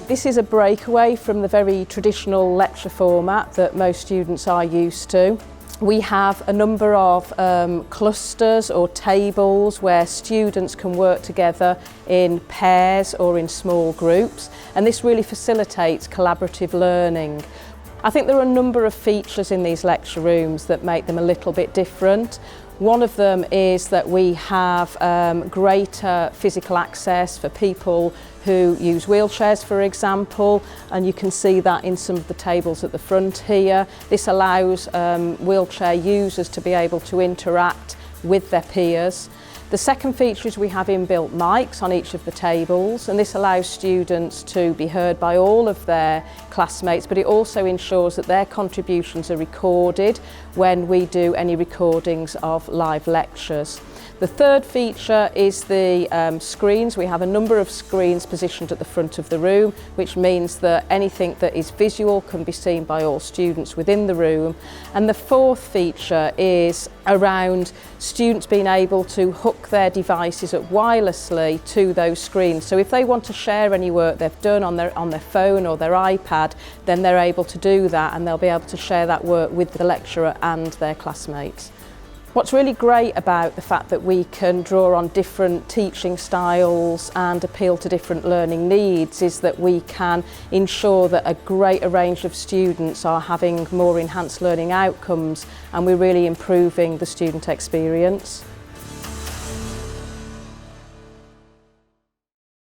This is a breakaway from the very traditional lecture format that most students are used to. We have a number of clusters or tables where students can work together in pairs or in small groups, and this really facilitates collaborative learning. I think there are a number of features in these lecture rooms that make them a little bit different. One of them is that we have greater physical access for people who use wheelchairs, for example, and you can see that in some of the tables at the front here. This allows wheelchair users to be able to interact with their peers. The second feature is we have inbuilt mics on each of the tables, and this allows students to be heard by all of their classmates, but it also ensures that their contributions are recorded when we do any recordings of live lectures. The third feature is the screens. We have a number of screens positioned at the front of the room, which means that anything that is visual can be seen by all students within the room. And the fourth feature is around students being able to hook their devices up wirelessly to those screens. So if they want to share any work they've done on their phone or their iPad, then they're able to do that, and they'll be able to share that work with the lecturer and their classmates. What's really great about the fact that we can draw on different teaching styles and appeal to different learning needs is that we can ensure that a greater range of students are having more enhanced learning outcomes, and we're really improving the student experience.